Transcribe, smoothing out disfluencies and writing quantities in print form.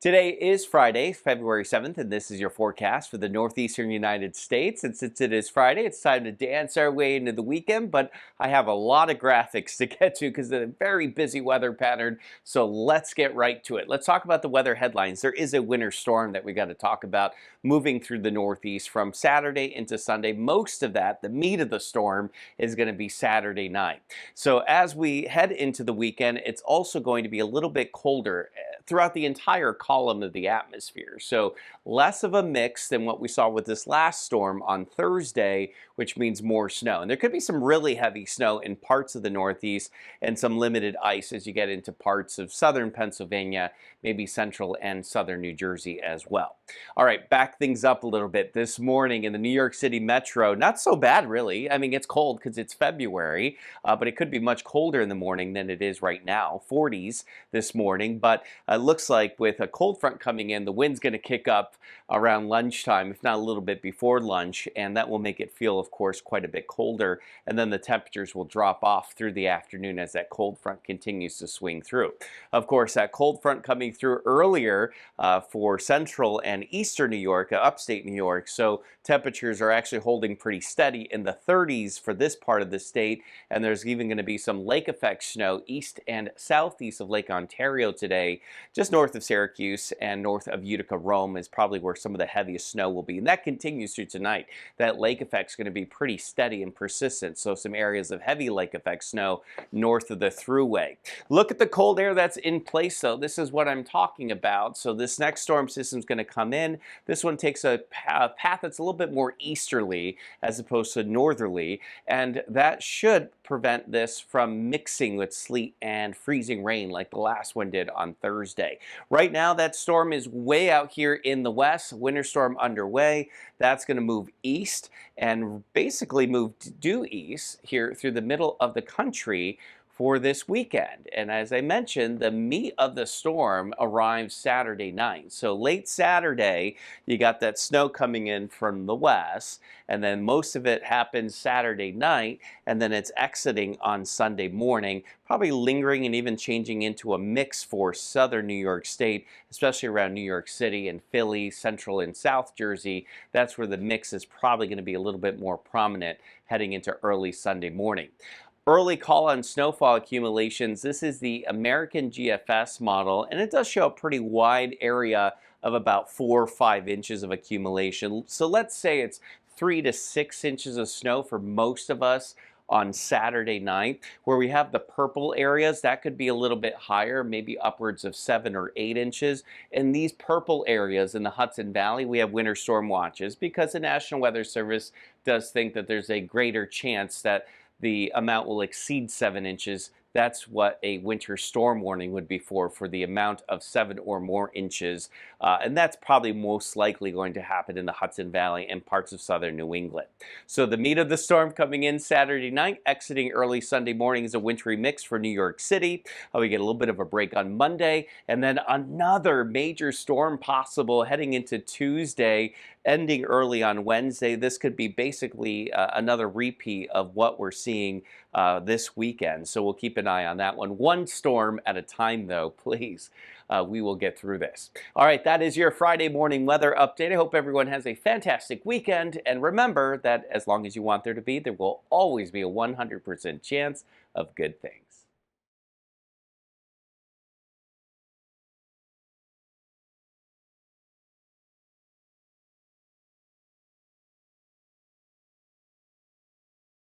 Today is Friday, February 7th, and this is your forecast for the northeastern United States. And since it is Friday, it's time to dance our way into the weekend, but I have a lot of graphics to get to because of a very busy weather pattern. So let's get right to it. Let's talk about the weather headlines. There is a winter storm that we got to talk about moving through the northeast from Saturday into Sunday. Most of that, the meat of the storm, is going to be Saturday night. So as we head into the weekend, it's also going to be a little bit colder throughout the entire column of the atmosphere. So less of a mix than what we saw with this last storm on Thursday, which means more snow. And there could be some really heavy snow in parts of the Northeast and some limited ice as you get into parts of southern Pennsylvania, maybe central and southern New Jersey as well. All right, back things up a little bit. This morning in the New York City metro, not so bad really. I mean, it's cold because it's February, but it could be much colder in the morning than it is right now. 40s this morning, but it looks like with a cold front coming in, the wind's going to kick up around lunchtime, if not a little bit before lunch, and that will make it feel, of course, quite a bit colder, and then the temperatures will drop off through the afternoon as that cold front continues to swing through. Of course, that cold front coming through earlier for central and eastern New York, upstate New York, so temperatures are actually holding pretty steady in the 30s for this part of the state, and there's even going to be some lake effect snow east and southeast of Lake Ontario today. Just north of Syracuse and north of Utica, Rome is probably where some of the heaviest snow will be. And that continues through tonight. That lake effect is going to be pretty steady and persistent. So some areas of heavy lake effect snow north of the Thruway. Look at the cold air that's in place though. This is what I'm talking about. So this next storm system is going to come in. This one takes a path that's a little bit more easterly as opposed to northerly. And that should prevent this from mixing with sleet and freezing rain like the last one did on Thursday. Right now, that storm is way out here in the west, winter storm underway. That's going to move east and basically move due east here through the middle of the country for this weekend. And as I mentioned, the meat of the storm arrives Saturday night. So late Saturday, you got that snow coming in from the west, and then most of it happens Saturday night, and then it's exiting on Sunday morning, probably lingering and even changing into a mix for southern New York State, especially around New York City and Philly, central and South Jersey. That's where the mix is probably going to be a little bit more prominent heading into early Sunday morning. Early call on snowfall accumulations. This is the American GFS model, and it does show a pretty wide area of about 4 or 5 inches of accumulation. So let's say it's 3 to 6 inches of snow for most of us on Saturday night. Where we have the purple areas, that could be a little bit higher, maybe upwards of 7 or 8 inches. In these purple areas in the Hudson Valley, we have winter storm watches because the National Weather Service does think that there's a greater chance that the amount will exceed 7 inches. That's what a winter storm warning would be for the amount of 7 or more inches. And that's probably most likely going to happen in the Hudson Valley and parts of southern New England. So the meat of the storm coming in Saturday night, exiting early Sunday morning is a wintry mix for New York City. We get a little bit of a break on Monday, and then another major storm possible heading into Tuesday, ending early on Wednesday. This could be basically another repeat of what we're seeing this weekend. So we'll keep an eye on that one storm at a time though, please. We will get through this. All right, that is your Friday morning weather update. I hope everyone has a fantastic weekend, and remember that as long as you want there to be, there will always be a 100% chance of good things.